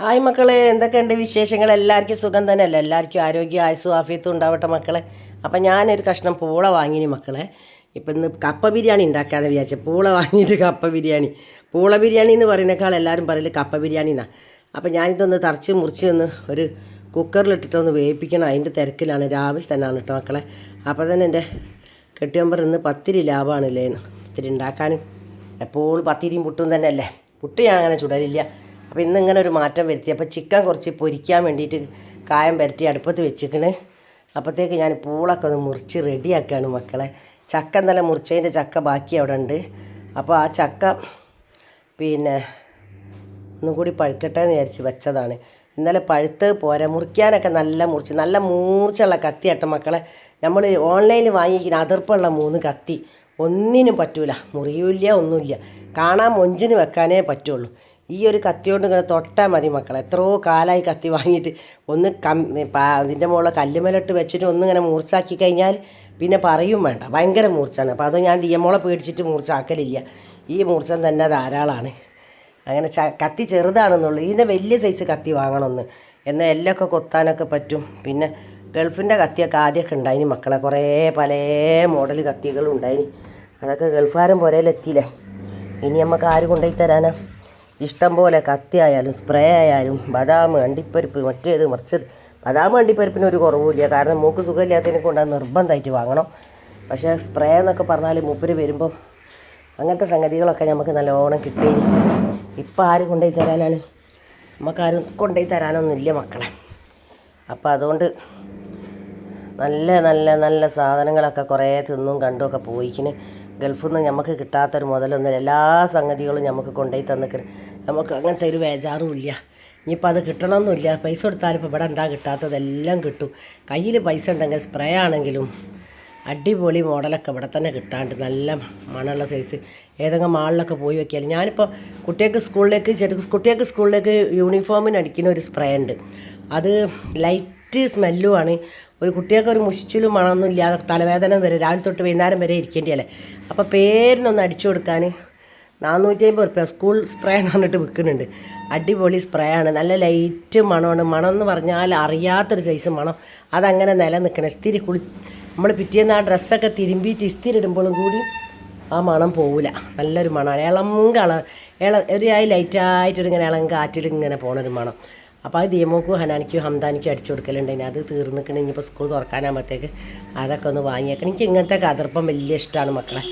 Hi മക്കളെ, എന്തൊക്കെയുണ്ട് വിശേഷങ്ങൾ? എല്ലാവർക്കും സുഖം തന്നെയല്ലേ? എല്ലാവർക്കും ആരോഗ്യ ആയുസ്സും ആഫിയത്തും ഉണ്ടാവട്ടെ മക്കളെ. അപ്പം ഞാനൊരു കഷ്ണം പൂള വാങ്ങിനി മക്കളെ. ഇപ്പം ഇന്ന് കപ്പ ബിരിയാണി ഉണ്ടാക്കാമെന്ന് വിചാരിച്ചു. പൂള വാങ്ങിയിട്ട് കപ്പ ബിരിയാണി. പൂള ബിരിയാണി എന്ന് പറയുന്നേക്കാൾ എല്ലാവരും പറയല് കപ്പ ബിരിയാണി എന്നാണ്. അപ്പം ഞാനിതൊന്ന് തറച്ച് മുറിച്ച് ഒന്ന് ഒരു കുക്കറിലിട്ടിട്ടൊന്ന് വേവിപ്പിക്കണം. അതിൻ്റെ തിരക്കിലാണ്. രാവിലെ തന്നെയാണ് കേട്ടോ മക്കളെ. അപ്പോൾ തന്നെ എൻ്റെ കെട്ടിയമ്പർ ഇന്ന് പത്തിരി ലാഭമാണല്ലേ എന്ന്. പത്തിരി ഉണ്ടാക്കാനും എപ്പോഴും പത്തിരിയും പുട്ടും തന്നെയല്ലേ. പുട്ട് ഞാൻ അങ്ങനെ ചുടലില്ല. അപ്പോൾ ഇന്നിങ്ങനെ ഒരു മാറ്റം വരുത്തി. അപ്പോൾ ചിക്കൻ കുറച്ച് പൊരിക്കാൻ വേണ്ടിയിട്ട് കായം പുരട്ടി അടുപ്പത്ത് വെച്ചിക്കണ്. അപ്പോഴത്തേക്ക് ഞാൻ പൂളൊക്കെ ഒന്ന് മുറിച്ച് റെഡിയാക്കുകയാണ് മക്കളെ. ചക്ക ഇന്നലെ മുറിച്ചതിൻ്റെ ചക്ക ബാക്കി അവിടെ ഉണ്ട്. അപ്പോൾ ആ ചക്ക പിന്നെ ഒന്നും കൂടി പഴുക്കട്ടെ എന്ന് വിചാരിച്ച് വെച്ചതാണ്. ഇന്നലെ പഴുത്ത് പോരാ, മുറിക്കാനൊക്കെ നല്ല മൂർച്ചുള്ള കത്തിയാട്ട മക്കളെ. നമ്മൾ ഓൺലൈനിൽ വാങ്ങിക്കുന്ന അതിർപ്പുള്ള 3 കത്തി ഒന്നിനും പറ്റൂല, മുറിയൂല്ല, ഒന്നുമില്ല. കാണാൻ മൊഞ്ചിന് വെക്കാനേ പറ്റുള്ളൂ. ഈ ഒരു കത്തിയോണ്ട് ഇങ്ങനെ തൊട്ടാൽ മതി മക്കളെ. എത്രയോ കാലമായി കത്തി വാങ്ങിയിട്ട് ഒന്ന് അതിൻ്റെ മുകളിൽ കല്ലുമലിട്ട് വെച്ചിട്ട് ഒന്നിങ്ങനെ മൂർച്ചാക്കി കഴിഞ്ഞാൽ പിന്നെ പറയും വേണ്ട, ഭയങ്കര മൂർച്ചാണ്. അപ്പോൾ അത് ഞാൻ ദിയമോളെ പേടിച്ചിട്ട് മൂർച്ചാക്കലില്ല. ഈ മൂർച്ചം തന്നെ ധാരാളമാണ്. അങ്ങനെ കത്തി ചെറുതാണെന്നുള്ളൂ. ഇതിൻ്റെ വലിയ സൈസ് കത്തി വാങ്ങണമെന്ന്, എന്നാൽ എല്ലൊക്കെ കൊത്താനൊക്കെ പറ്റും. പിന്നെ ഗൾഫിൻ്റെ കത്തിയൊക്കെ ആദ്യമൊക്കെ ഉണ്ടായിന് മക്കളെ, കുറേ പല മോഡൽ കത്തികളും ഉണ്ടായിന്. അതൊക്കെ ഗൾഫുകാരൻ പുരയിലെത്തിയില്ലേ. ഇനി നമുക്ക് ആര് കൊണ്ടുപോയി തരാനാ? ഇഷ്ടം പോലെ കത്തി ആയാലും സ്പ്രേ ആയാലും ബദാം, അണ്ടിപ്പരിപ്പ്, മറ്റേത് മറിച്ചത്. ബദാം അണ്ടിപ്പരിപ്പിന് ഒരു കുറവുമില്ല, കാരണം മൂക്ക് സുഖമില്ലാത്തതിനെ കൊണ്ട് അത് നിർബന്ധമായിട്ട് വാങ്ങണം. പക്ഷേ സ്പ്രേ എന്നൊക്കെ പറഞ്ഞാൽ മൂപ്പര് വരുമ്പം അങ്ങനത്തെ സംഗതികളൊക്കെ നമുക്ക് നല്ലോണം കിട്ടി. ഇപ്പം ആര് കൊണ്ടുപോയി തരാനാണ്? നമുക്കാരും കൊണ്ടുപോയി തരാനൊന്നുമില്ല മക്കളെ. അപ്പോൾ അതുകൊണ്ട് നല്ല നല്ല നല്ല സാധനങ്ങളൊക്കെ കുറേ തിന്നും കണ്ടുമൊക്കെ പോയിക്കിന്. ഗൾഫിൽ നിന്ന് നമുക്ക് കിട്ടാത്തൊരു മുതലൊന്നും എല്ലാ സംഗതികളും നമുക്ക് കൊണ്ടുപോയി തന്നിക്കണം. നമുക്ക് അങ്ങനത്തെ ഒരു ബേജാറും ഇല്ല. ഇനിയിപ്പോൾ അത് കിട്ടണമെന്നില്ല. പൈസ കൊടുത്താലും ഇപ്പോൾ ഇവിടെ എന്താ കിട്ടാത്തതെല്ലാം കിട്ടും. കയ്യിൽ പൈസ ഉണ്ടെങ്കിൽ സ്പ്രേ ആണെങ്കിലും അടിപൊളി മോഡലൊക്കെ ഇവിടെ തന്നെ കിട്ടാണ്ട് നല്ല മണമുള്ള സൈസ് ഏതെങ്കിലും മാളിലൊക്കെ പോയി വയ്ക്കിയാൽ. ഞാനിപ്പോൾ കുട്ടികൾക്ക് സ്കൂളിലേക്ക് യൂണിഫോമിന് അടിക്കുന്ന ഒരു സ്പ്രേ ഉണ്ട്. അത് ലൈറ്റ് സ്മെല്ലുമാണ്. ഒരു കുട്ടികൾക്ക് ഒരു മുഷിച്ചിലും മണമൊന്നും ഇല്ലാതെ തലവേദന വരെ രാവിലെ തൊട്ട് വൈകുന്നേരം വരെ ഇരിക്കേണ്ടിയല്ലേ. അപ്പോൾ പേരിനൊന്ന് അടിച്ചു കൊടുക്കാൻ 450 റുപ്യ സ്കൂൾ സ്പ്രേ എന്ന് പറഞ്ഞിട്ട് വിൽക്കുന്നുണ്ട്. അടിപൊളി സ്പ്രേ ആണ്. നല്ല ലൈറ്റ് മണമാണ്. മണം എന്ന് പറഞ്ഞാൽ അറിയാത്തൊരു സൈസ് മണം. അതങ്ങനെ നിലനിൽക്കണം. നമ്മൾ പിറ്റേന്ന് ആ ഡ്രസ്സൊക്കെ തിരുമ്പിയിട്ട് ഇസ്തിരി ഇടുമ്പോഴും കൂടി ആ മണം പോവില്ല. നല്ലൊരു മണമാണ്. ഒരു ലൈറ്റായിട്ടൊരിങ്ങനെ ഇളം കാറ്റിൽ ഇങ്ങനെ പോണൊരു മണം. അപ്പോൾ അത് ദിയമോക്കും ഹനാനിക്കും ഹംദാനിക്കും അടിച്ചു കൊടുക്കലുണ്ട്. ഇനി അത് തീർന്നിക്കണം. ഇനിയിപ്പോൾ സ്കൂൾ തുറക്കാനാകുമ്പോഴത്തേക്ക് അതൊക്കെ ഒന്ന് വാങ്ങിയേക്കണം. എനിക്ക് ഇങ്ങനത്തെ കതിർപ്പം വലിയ ഇഷ്ടമാണ് മക്കളെ.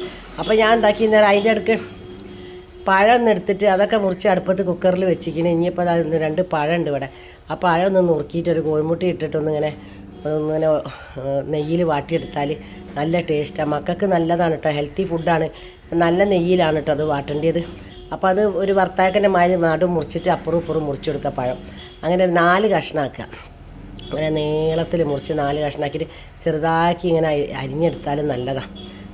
അപ്പോൾ ഞാൻ എന്താക്കി നേരം അതിൻ്റെ അടുക്ക് പഴം എടുത്തിട്ട് അതൊക്കെ മുറിച്ച് അടുപ്പത്ത് കുക്കറിൽ വെച്ചിരിക്കണം. ഇനിയിപ്പോൾ അത് 2 പഴം ഉണ്ട് ഇവിടെ. ആ പഴം ഒന്ന് നുറുക്കിയിട്ട് ഒരു കോഴിമുട്ടി ഇട്ടിട്ടൊന്നിങ്ങനെ നെയ്യിൽ വാട്ടിയെടുത്താൽ നല്ല ടേസ്റ്റാണ്. മക്കൾക്ക് നല്ലതാണ് കേട്ടോ, ഹെൽത്തി ഫുഡാണ്. നല്ല നെയ്യിലാണ് കേട്ടോ അത് വാട്ടേണ്ടത്. അപ്പോൾ അത് ഒരു വർത്താക്കൻ്റെ മാതിരി നടും മുറിച്ചിട്ട് അപ്പുറം ഇപ്പുറം മുറിച്ച് കൊടുക്കുക പഴം. അങ്ങനെ 4 കഷ്ണമാക്കുക. അങ്ങനെ നീളത്തിൽ മുറിച്ച് 4 കഷ്ണമാക്കിയിട്ട് ചെറുതാക്കി ഇങ്ങനെ അരിഞ്ഞെടുത്താലും നല്ലതാണ്.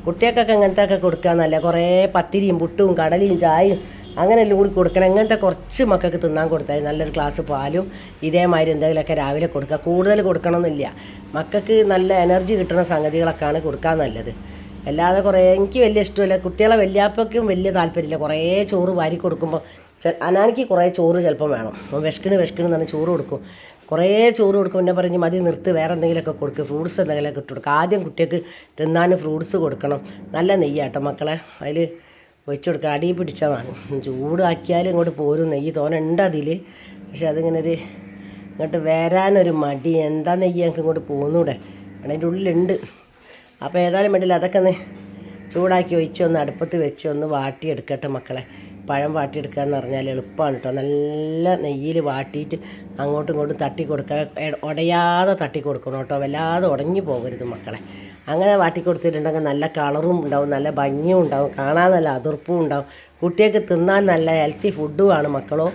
കുട്ടികൾക്കൊക്കെ അങ്ങനത്തെയൊക്കെ കൊടുക്കുക നല്ല. കുറേ പത്തിരിയും പുട്ടും കടലയും ചായയും അങ്ങനെയെല്ലാം കൂടി കൊടുക്കണം. അങ്ങനത്തെ കുറച്ച് മക്കൾക്ക് തിന്നാൻ കൊടുത്താൽ നല്ലൊരു ഗ്ലാസ് പാലും ഇതേമാതിരി എന്തെങ്കിലുമൊക്കെ രാവിലെ കൊടുക്കുക. കൂടുതൽ കൊടുക്കണമെന്നില്ല. മക്കൾക്ക് നല്ല എനർജി കിട്ടുന്ന സംഗതികളൊക്കെയാണ് കൊടുക്കാൻ നല്ലത്. അല്ലാതെ എനിക്ക് വലിയ ഇഷ്ടമില്ല. കുട്ടികളെ വല്യാപ്പയ്ക്കും വലിയ താല്പര്യമില്ല. കുറേ ചോറ് വാരി കൊടുക്കുമ്പോൾ അനാനിക്ക് കുറേ ചോറ് ചിലപ്പം വേണം. വിശക്കണ് എന്ന് പറഞ്ഞാൽ ചോറ് കൊടുക്കും. കുറേ ചോറ് കൊടുക്കും. പിന്നെ പറഞ്ഞ് മതി നിർത്ത്, വേറെ എന്തെങ്കിലുമൊക്കെ കൊടുക്കുക, ഫ്രൂട്ട്സ് എന്തെങ്കിലുമൊക്കെ ഇട്ട് കൊടുക്കുക. ആദ്യം കുട്ടികൾക്ക് തിന്നാനും ഫ്രൂട്ട്സ് കൊടുക്കണം. നല്ല നെയ്യാട്ടോ മക്കളെ. അതിൽ ഒഴിച്ചു കൊടുക്കുക. അടി പിടിച്ചതാണ്. ചൂടാക്കിയാലും ഇങ്ങോട്ട് പോരും. നെയ്യ് തോനുണ്ട് അതിൽ. പക്ഷെ അതിങ്ങനെ ഇങ്ങോട്ട് വരാനൊരു മടി. എന്താ നെയ്യ് ഞങ്ങൾക്ക് ഇങ്ങോട്ട് പോകുന്നൂടെ, അതിൻ്റെ ഉള്ളിലുണ്ട്. അപ്പോൾ ഏതായാലും വേണ്ടില്ല, അതൊക്കെ ഒന്ന് ചൂടാക്കി ഒഴിച്ച് ഒന്ന് അടുപ്പത്ത് വെച്ച് ഒന്ന് വാട്ടിയെടുക്കട്ടെ മക്കളെ. പഴം വാട്ടിയെടുക്കുക എന്ന് പറഞ്ഞാൽ എളുപ്പമാണ് കേട്ടോ. നല്ല നെയ്യിൽ വാട്ടിയിട്ട് അങ്ങോട്ടും ഇങ്ങോട്ടും തട്ടി കൊടുക്കുക. ഉടയാതെ തട്ടി കൊടുക്കണം കേട്ടോ, വല്ലാതെ ഉടഞ്ഞു പോകരുത് മക്കളെ. അങ്ങനെ വാട്ടി കൊടുത്തിട്ടുണ്ടെങ്കിൽ നല്ല കളറും ഉണ്ടാവും, നല്ല ഭംഗിയും ഉണ്ടാവും, കാണാൻ നല്ല അതിർപ്പും ഉണ്ടാവും. കുട്ടികൾക്ക് തിന്നാൻ നല്ല ഹെൽത്തി ഫുഡുമാണ് മക്കളോ.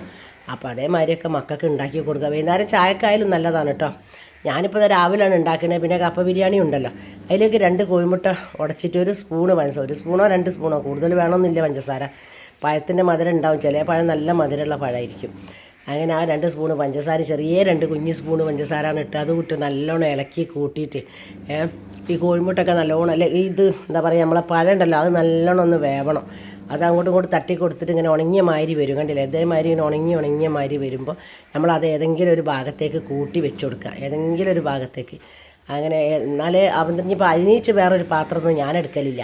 അപ്പോൾ അതേമാതിരിയൊക്കെ മക്കൾക്ക് ഉണ്ടാക്കി കൊടുക്കുക. വൈകുന്നേരം ചായക്കായാലും നല്ലതാണ് കേട്ടോ. ഞാനിപ്പോൾ രാവിലെയാണ് ഉണ്ടാക്കുന്നത്. പിന്നെ കപ്പ ബിരിയാണി ഉണ്ടല്ലോ, അതിലേക്ക് 2 കോഴിമുട്ട ഉടച്ചിട്ട് 1 സ്പൂണ് പഞ്ചസാര, 1 സ്പൂണോ 2 സ്പൂണോ, കൂടുതൽ വേണമെന്നില്ല പഞ്ചസാര. പഴത്തിൻ്റെ മധുരം ഉണ്ടാവും. ചില പഴം നല്ല മധുരമുള്ള പഴമായിരിക്കും. അങ്ങനെ ആ 2 സ്പൂണ് പഞ്ചസാര, ചെറിയ 2 കുഞ്ഞ് സ്പൂണ് പഞ്ചസാരയാണ് ഇട്ട് അതും ഇട്ട് നല്ലോണം ഇളക്കി കൂട്ടിയിട്ട് ഈ കോഴിമുട്ടൊക്കെ നല്ലോണം അല്ലെ ഇത് എന്താ പറയുക നമ്മളെ പഴം ഉണ്ടല്ലോ അത് നല്ലോണം ഒന്ന് വേവണം. അത് അങ്ങോട്ടും ഇങ്ങോട്ട് തട്ടി കൊടുത്തിട്ട് ഇങ്ങനെ ഉണങ്ങിയ മാതിരി വരും, കണ്ടില്ലേ? ഇതേമാതിരി ഇങ്ങനെ ഉണങ്ങിയ മാതിരി വരുമ്പോൾ നമ്മളത് ഏതെങ്കിലും ഒരു ഭാഗത്തേക്ക് കൂട്ടി വെച്ച് കൊടുക്കുക, ഏതെങ്കിലും ഒരു ഭാഗത്തേക്ക്. അങ്ങനെ എന്നാലേ ഇനിയിപ്പോൾ അതിനീച്ച് വേറൊരു പാത്രമൊന്നും ഞാൻ എടുക്കലില്ല.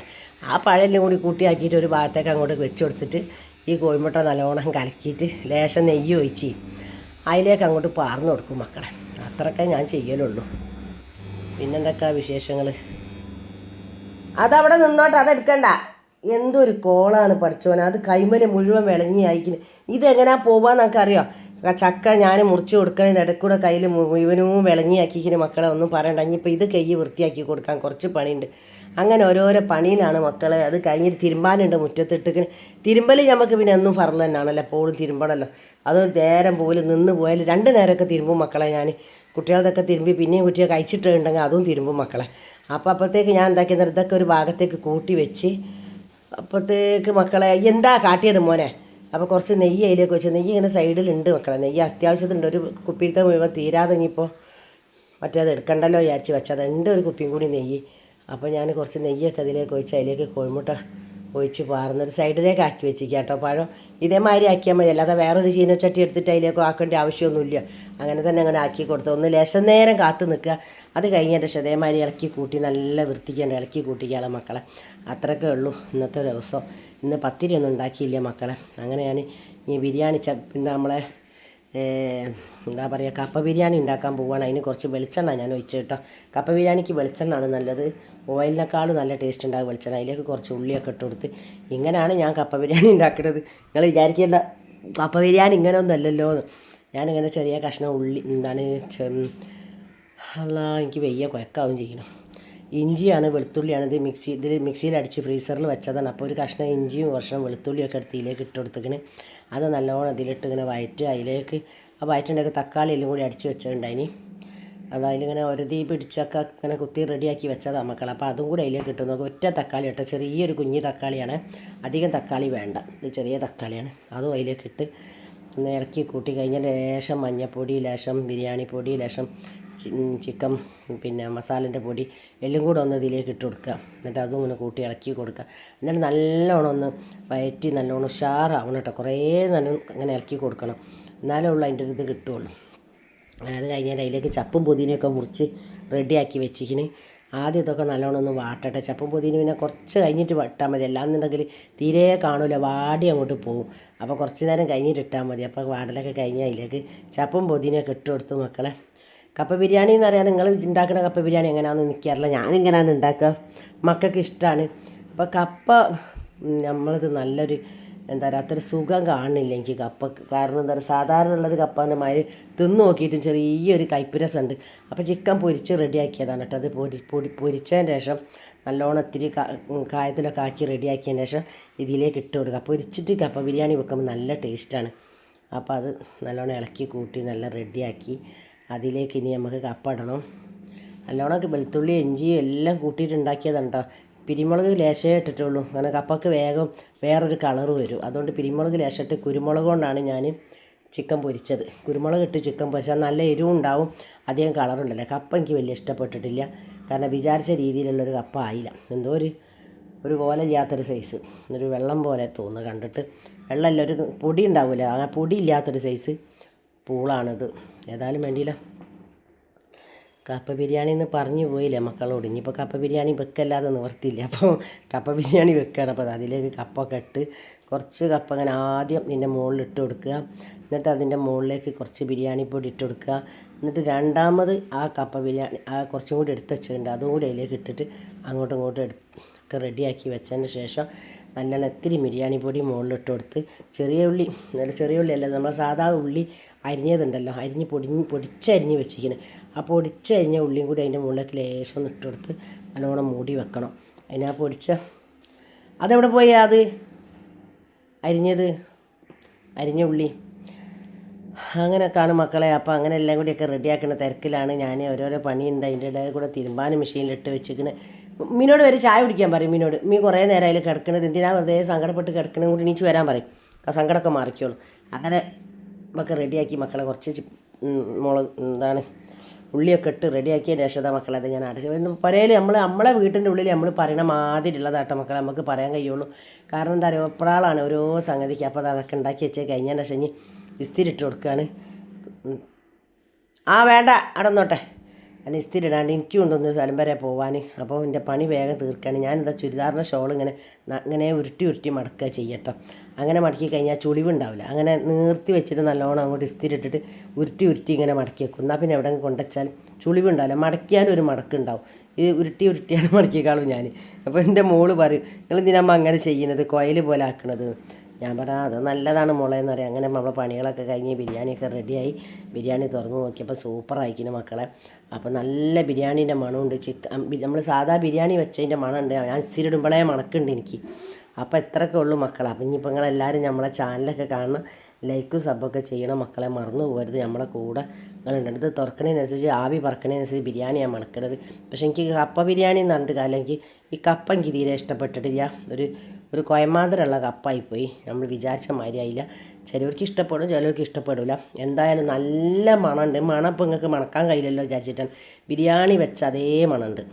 ആ പഴമെല്ലാം കൂടി കൂട്ടിയാക്കിയിട്ട് ഒരു ഭാഗത്തേക്ക് അങ്ങോട്ട് വെച്ച് കൊടുത്തിട്ട് ഈ കോഴിമുട്ട നല്ലോണം കലക്കിയിട്ട് ലേശം നെയ്യ് ഒഴിച്ച് അതിലേക്ക് അങ്ങോട്ട് പാർന്ന് കൊടുക്കും മക്കളെ. അത്രയൊക്കെ ഞാൻ ചെയ്യലുള്ളൂ. പിന്നെന്തൊക്കെയാ വിശേഷങ്ങൾ? അതവിടെ നിന്നോട്ടെ, അതെടുക്കണ്ട. എന്തൊരു കോളാണ് പഠിച്ചോനെ, അത് കൈമൽ മുഴുവൻ വിളഞ്ഞി അയക്കുന്നു. ഇതെങ്ങനെയാ പോവാന്ന് നമുക്കറിയാം. ചക്ക ഞാൻ മുറിച്ച് കൊടുക്കുന്നതിൻ്റെ ഇടയ്ക്കൂടെ കയ്യിൽ മുഴുവനും വിളഞ്ഞിയാക്കിക്കിന് മക്കളെ ഒന്നും പറയണ്ട. ഇനിയിപ്പോൾ ഇത് കൈ വൃത്തിയാക്കി കൊടുക്കാൻ കുറച്ച് പണിയുണ്ട്. അങ്ങനെ ഓരോരോ പണിയിലാണ് മക്കളെ. അത് കഴിഞ്ഞിട്ട് തിരുമ്പാനുണ്ട് മുറ്റത്തിട്ട്. തിരുമ്പൽ നമുക്ക് പിന്നെ എന്നും ഫറൽ തന്നെയാണല്ലോ, എപ്പോഴും തിരുമ്പണമല്ലോ. അത് നേരം പോലും നിന്ന് പോയാൽ 2 നേരമൊക്കെ തിരുമ്പും മക്കളെ ഞാൻ. കുട്ടികളതൊക്കെ തിരുമ്പി പിന്നെയും കുട്ടിയെ കഴിച്ചിട്ടുണ്ടെങ്കിൽ അതും തിരുമ്പും മക്കളെ. അപ്പോൾ അപ്പോഴത്തേക്ക് ഞാൻ എന്താക്കിയെന്നാൽ ഇതൊക്കെ ഒരു ഭാഗത്തേക്ക് കൂട്ടി വെച്ച് അപ്പോഴത്തേക്ക് മക്കളെ എന്താ കാട്ടിയത് മോനെ. അപ്പോൾ കുറച്ച് നെയ്യ് അതിലേക്ക് വെച്ച്, നെയ്യ് ഇങ്ങനെ സൈഡിലുണ്ട് മക്കളെ. നെയ്യ് അത്യാവശ്യത്തിനുണ്ട്. ഒരു കുപ്പിയിലത്തെ മുഴുവൻ തീരാതെ ഇനിയിപ്പോൾ മറ്റേത് എടുക്കണ്ടല്ലോ വിചാരിച്ച് വെച്ചത്. ഉണ്ട് ഒരു കുപ്പിയും കൂടി നെയ്യ്. അപ്പോൾ ഞാൻ കുറച്ച് നെയ്യൊക്കെ അതിലേക്ക് ഒഴിച്ച് അതിലേക്ക് കോഴിമുട്ട ഒഴിച്ച് പാർന്നൊരു സൈഡിലേക്ക് ആക്കി വെച്ചിരിക്കുക കേട്ടോ. പഴം ഇതേമാതിരി ആക്കിയാൽ മതി, അല്ലാതെ വേറൊരു ചീനച്ചട്ടി എടുത്തിട്ട് അതിലേക്ക് ആക്കേണ്ട ആവശ്യമൊന്നുമില്ല. അങ്ങനെ തന്നെ അങ്ങനെ ആക്കി കൊടുത്ത് ഒന്ന് ലേശം നേരം കാത്ത് നിൽക്കുക. അത് കഴിഞ്ഞതിൻ്റെ ശേഷം ഇതേമാതിരി ഇളക്കി കൂട്ടി നല്ല വൃത്തിക്കേണ്ട ഇളക്കി കൂട്ടിക്കാളെ മക്കളെ. അത്രയൊക്കെ ഉള്ളൂ ഇന്നത്തെ ദിവസം. ഇന്ന് പത്തിരി ഒന്നും ഉണ്ടാക്കിയില്ല മക്കളെ. അങ്ങനെ ഞാൻ ഈ ബിരിയാണി പിന്നെ നമ്മളെ എന്താ പറയുക കപ്പ ബിരിയാണി ഉണ്ടാക്കാൻ പോവുകയാണ്. അതിന് കുറച്ച് വെളിച്ചെണ്ണ ഞാൻ ഒഴിച്ച് കേട്ടോ. കപ്പ ബിരിയാണിക്ക് വെളിച്ചെണ്ണയാണ് നല്ലത്, ഓയിലിനേക്കാളും നല്ല ടേസ്റ്റ് ഉണ്ടാകും വെളിച്ചെണ്ണ. അതിലേക്ക് കുറച്ച് ഉള്ളിയൊക്കെ ഇട്ട് കൊടുത്ത് ഇങ്ങനെയാണ് ഞാൻ കപ്പ ബിരിയാണി ഉണ്ടാക്കുന്നത്. നിങ്ങൾ വിചാരിക്കേണ്ട കപ്പ ബിരിയാണി ഇങ്ങനെ ഒന്നും അല്ലല്ലോ എന്ന്. ഞാനിങ്ങനെ ചെറിയ കഷ്ണം ഉള്ളി അല്ല എനിക്ക് വെയ്യ കുഴക്കാവും ചെയ്യണം. ഇഞ്ചിയാണ് വെളുത്തുള്ളിയാണ് ഇതിൽ മിക്സിയിൽ അടിച്ച് ഫ്രീസറിൽ വെച്ചതാണ്. അപ്പോൾ ഒരു കഷ്ണം ഇഞ്ചിയും കഷ്ണം വെളുത്തുള്ളിയൊക്കെ എടുത്ത് ഇതിലേക്ക് ഇട്ട് കൊടുത്തിങ്ങനെ അത് നല്ലോണം ഇതിലിട്ട് ഇങ്ങനെ വയറ്റ് അതിലേക്ക് ആ വയറ്റുണ്ടാക്കി തക്കാളി എല്ലാം കൂടി അടിച്ച് വെച്ചിട്ടുണ്ടായിനി. അതിലിങ്ങനെ ഒരതി പിടിച്ചൊക്കെ ഇങ്ങനെ കുത്തി റെഡിയാക്കി വെച്ചതാണ് മക്കൾ. അപ്പോൾ അതും കൂടി അതിലേക്ക് ഇട്ട് നോക്കുക. ഒറ്റ തക്കാളി ഇട്ട്, ചെറിയൊരു കുഞ്ഞി തക്കാളിയാണ്, അധികം തക്കാളി വേണ്ട, ഇത് ചെറിയ തക്കാളിയാണ്. അതും അതിലേക്ക് ഇട്ട് ഒന്ന് ഇറക്കി കൂട്ടി കഴിഞ്ഞാൽ ലേശം മഞ്ഞൾപ്പൊടി, ലേശം ബിരിയാണി പൊടി, ലേശം ചിക്കൻ പിന്നെ മസാലൻ്റെ പൊടി എല്ലാം കൂടെ ഒന്ന് ഇതിലേക്ക് ഇട്ട് കൊടുക്കുക. എന്നിട്ട് അതും ഇങ്ങനെ കൂട്ടി ഇളക്കി കൊടുക്കുക. എന്നിട്ട് നല്ലോണം ഒന്ന് വയറ്റി നല്ലോണം ഉഷാറാവണം കേട്ടോ. കുറേ നല്ല അങ്ങനെ ഇളക്കി കൊടുക്കണം, എന്നാലേ ഉള്ളൂ അതിൻ്റെ ഇത് കിട്ടുള്ളൂ. അത് കഴിഞ്ഞാൽ അതിലേക്ക് ചപ്പും പുതിനയൊക്കെ മുറിച്ച് റെഡിയാക്കി വെച്ചിരിക്കുന്നു. ആദ്യം ഇതൊക്കെ നല്ലോണം ഒന്ന് വാട്ടട്ടെ. ചപ്പും പുതിന പിന്നെ കുറച്ച് കഴിഞ്ഞിട്ട് ഇട്ടാൽ മതി, അല്ലാന്നുണ്ടെങ്കിൽ തീരെ കാണില്ല, വാടി അങ്ങോട്ട് പോകും. അപ്പോൾ കുറച്ച് നേരം കഴിഞ്ഞിട്ട് ഇട്ടാൽ മതി. അപ്പോൾ വാടലൊക്കെ കഴിഞ്ഞാൽ അതിലേക്ക് ചപ്പും പുതിനയൊക്കെ ഇട്ട് കൊടുത്തു മക്കളെ. കപ്പ ബിരിയാണി എന്ന് പറയാൻ നിങ്ങൾ ഉണ്ടാക്കുന്ന കപ്പ ബിരിയാണി എങ്ങനെയാണെന്ന് എനിക്കറിയില്ല, ഞാനിങ്ങനെയാണ് ഉണ്ടാക്കുക, മക്കൾക്ക് ഇഷ്ടമാണ്. അപ്പോൾ കപ്പ നമ്മളിത് നല്ലൊരു എന്താ പറയുക അത്ര സുഖം കാണുന്നില്ല എനിക്ക് കപ്പ. കാരണം എന്താ പറയുക സാധാരണ ഉള്ളൊരു കപ്പൻ്റെ മാതിരി തിന്ന് നോക്കിയിട്ടും ചെറിയൊരു കയ്പ്പുരസമുണ്ട്. അപ്പോൾ ചിക്കൻ പൊരിച്ച് റെഡിയാക്കിയതാണ് കേട്ടോ. അത് പൊരിച്ചതിന് ശേഷം നല്ലോണം ഇത്തിരി കായത്തിലൊക്കെ ആക്കി റെഡിയാക്കിയതിന് ശേഷം ഇതിലേക്ക് ഇട്ട് കൊടുക്കുക. പൊരിച്ചിട്ട് കപ്പ ബിരിയാണി വെക്കുമ്പോൾ നല്ല ടേസ്റ്റാണ്. അപ്പോൾ അത് നല്ലോണം ഇളക്കി കൂട്ടി നല്ല റെഡിയാക്കി അതിലേക്ക് ഇനി നമുക്ക് കപ്പ ഇടണം. നല്ലോണം വെളുത്തുള്ളി ഇഞ്ചിയും എല്ലാം കൂട്ടിയിട്ട് ഉണ്ടാക്കിയതാണ് കേട്ടോ. പിരിമുളക് ലേശമേ ഇട്ടിട്ടുള്ളൂ, അങ്ങനെ കപ്പക്ക് വേഗം വേറൊരു കളറ് വരും. അതുകൊണ്ട് പിരിമുളക് ലേശമിട്ട് കുരുമുളക് കൊണ്ടാണ് ഞാൻ ചിക്കൻ പൊരിച്ചത്. കുരുമുളക് ഇട്ട് ചിക്കൻ പൊരിച്ചാൽ നല്ല എരിവും ഉണ്ടാവും, അധികം കളറുണ്ടല്ലോ. കപ്പ എനിക്ക് വലിയ ഇഷ്ടപ്പെട്ടിട്ടില്ല, കാരണം വിചാരിച്ച രീതിയിലുള്ളൊരു കപ്പ ആയില്ല. എന്തോ ഒരു കോലയില്ലാത്തൊരു സൈസ്, ഒരു വെള്ളം പോലെ തോന്നുന്നു കണ്ടിട്ട്. വെള്ളമല്ല, ഒരു പൊടി ഉണ്ടാവില്ല, അങ്ങനെ പൊടി ഇല്ലാത്തൊരു സൈസ് പൂളാണിത്. ഏതായാലും വേണ്ടിയില്ല, കപ്പ ബിരിയാണി എന്ന് പറഞ്ഞു പോയില്ലേ മക്കളോട്. ഇനിയിപ്പോൾ കപ്പ ബിരിയാണി വെക്കല്ലാതെ നിവർത്തിയില്ല, അപ്പോൾ കപ്പ ബിരിയാണി വെക്കുകയാണ്. അപ്പോൾ അതിലേക്ക് കപ്പൊക്കെ ഇട്ട് കുറച്ച് കപ്പ അങ്ങനെ ആദ്യം ഇതിൻ്റെ മുകളിൽ ഇട്ട് കൊടുക്കുക. എന്നിട്ട് അതിൻ്റെ മുകളിലേക്ക് കുറച്ച് ബിരിയാണി പൊടി ഇട്ട് കൊടുക്കുക. എന്നിട്ട് രണ്ടാമത് ആ കപ്പ ബിരിയാണി കുറച്ചും കൂടി എടുത്ത് വെച്ചിട്ടുണ്ട്, അതും കൂടി അതിലേക്ക് ഇട്ടിട്ട് അങ്ങോട്ടും ഇങ്ങോട്ടും ഒക്കെ റെഡിയാക്കി വെച്ചതിന് ശേഷം നല്ലോണം ഇത്തിരി ബിരിയാണി പൊടി മുകളിലിട്ട് കൊടുത്ത് ചെറിയ ഉള്ളി അല്ല, നമ്മൾ സാധാ ഉള്ളി അരിഞ്ഞതുണ്ടല്ലോ, പൊടിച്ചരിഞ്ഞ് വെച്ചിരിക്കുന്നത്. ആ പൊടിച്ചരിഞ്ഞ ഉള്ളിയും കൂടി അതിൻ്റെ മുകളിലേക്ക് ലേശം ഒന്ന് ഇട്ട് കൊടുത്ത് നല്ലോണം മൂടി വെക്കണം. അതിനാ അതെവിടെ പോയി അത് അരിഞ്ഞ ഉള്ളി അങ്ങനെയൊക്കെയാണ് മക്കളെ. അപ്പോൾ അങ്ങനെ എല്ലാം കൂടിയൊക്കെ റെഡിയാക്കുന്ന തിരക്കിലാണ് ഞാൻ. ഓരോരോ പണിയുണ്ട്, അതിൻ്റെ ഇടയിൽ കൂടെ തിരുമ്പാനും മെഷീനിലിട്ട് വെച്ചിരിക്കുന്നത്. മീനോട് വരെ ചായ കുടിക്കാൻ പറയും. മീൻ കുറേ നേരം അതിൽ കിടക്കണത് എന്തിനാ വെറുതെ സങ്കടപ്പെട്ട് കിടക്കണത് കൂടി എണീച്ച് വരാൻ പറയും, സങ്കടമൊക്കെ മാറിക്കോളും. അങ്ങനെ ഒക്കെ റെഡിയാക്കി മക്കളെ കുറച്ച് മുളക് എന്താണ് ഉള്ളിയൊക്കെ ഇട്ട് റെഡിയാക്കിയ രക്ഷത മക്കളെ അത് ഞാൻ അടച്ചു പരയിൽ നമ്മളെ വീട്ടിൻ്റെ ഉള്ളിൽ നമ്മൾ പറയണ മാതിരിയുള്ളതാട്ടോ മക്കളെ നമുക്ക് പറയാൻ കഴിയുള്ളൂ. കാരണം എന്താ പറയുക ഒപ്പറാളാണ് ഓരോ സംഗതിക്ക്. അപ്പോൾ അതൊക്കെ ഉണ്ടാക്കി വെച്ച് കഴിഞ്ഞാൽ ശേഷം ഇനി ഇസ്തിരി ഇട്ട് കൊടുക്കുകയാണ്. വേണ്ട അടന്നോട്ടെ, ഞാൻ ഇസ്തിരി ഇടാണ്ട് എനിക്കും ഉണ്ടൊന്ന് സ്ഥലം വരെ പോകാൻ. അപ്പോൾ എൻ്റെ പണി വേഗം തീർക്കുകയാണ്. ഞാനിതാ ചുരിദാറിൻ്റെ ഷോൾ ഇങ്ങനെ ഉരുട്ടി മടക്കുക ചെയ്യട്ടോ. അങ്ങനെ മടക്കി കഴിഞ്ഞാൽ ചുളിവുണ്ടാവില്ല. അങ്ങനെ നീർത്തി വെച്ചിട്ട് നല്ലോണം അങ്ങോട്ട് ഇസ്തിരി ഇട്ടിട്ട് ഉരുട്ടി ഇങ്ങനെ മടക്കി വെക്കും. എന്നാൽ പിന്നെ എവിടെ കൊണ്ടുവച്ചാൽ ചുളിവുണ്ടാവില്ല. മടക്കിയാലും ഒരു മടക്കുണ്ടാവും. ഇത് ഉരുട്ടിയാണ് മടക്കിക്കാളും ഞാൻ. അപ്പോൾ എൻ്റെ മോള് പറയും നിങ്ങളെന്തിനമ്മ അങ്ങനെ ചെയ്യുന്നത്, കോയിൽ പോലെ ആക്കണത്. ഞാൻ പറയാം അത് നല്ലതാണ് മോളെ എന്ന് പറയാം. അങ്ങനെ നമ്മളെ പണികളൊക്കെ കഴിഞ്ഞ് ബിരിയാണിയൊക്കെ റെഡിയായി. ബിരിയാണി തുറന്ന് നോക്കിയപ്പോൾ സൂപ്പറായിരിക്കുന്നു മക്കളെ. അപ്പോൾ നല്ല ബിരിയാണീൻ്റെ മണമുണ്ട്. നമ്മൾ സാധാ ബിരിയാണി വെച്ചതിൻ്റെ മണമുണ്ട്. ഞാൻ ഇച്ചിരി ഇടുമ്പോഴേ മണക്കുണ്ട് എനിക്ക്. അപ്പോൾ എത്രയൊക്കെ ഉള്ളൂ മക്കളെ. അപ്പം ഇനിയിപ്പോൾ നിങ്ങളെല്ലാവരും നമ്മളെ ചാനലൊക്കെ കാണണം, ലൈക്കും സബ്ബൊക്കെ ചെയ്യണം മക്കളെ, മറന്നു പോകരുത്. നമ്മളെ കൂടെ നിങ്ങളുണ്ട്. ഇത് തുറക്കണതിനനുസരിച്ച് ആവി പറക്കണതിനനുസരിച്ച് ബിരിയാണിയാണ് മണക്കണത്. പക്ഷേ എനിക്ക് കപ്പ ബിരിയാണി എന്ന് പറഞ്ഞിട്ട് കാലം ഈ കപ്പ എനിക്ക് തീരെ ഇഷ്ടപ്പെട്ടിട്ടില്ല. ഒരു കൊയമാതിരമുള്ള കപ്പായിപ്പോയി. നമ്മൾ വിചാരിച്ച മാതിരി ആയില്ല. ചിലവർക്ക് ഇഷ്ടപ്പെടും, ചിലവർക്ക് ഇഷ്ടപ്പെടില്ല. എന്തായാലും നല്ല മണമുണ്ട്. മണം ഇപ്പോൾ നിങ്ങൾക്ക് മണക്കാൻ കഴിയില്ലല്ലോ വിചാരിച്ചിട്ടാണ്. ബിരിയാണി വെച്ച അതേ മണമുണ്ട്.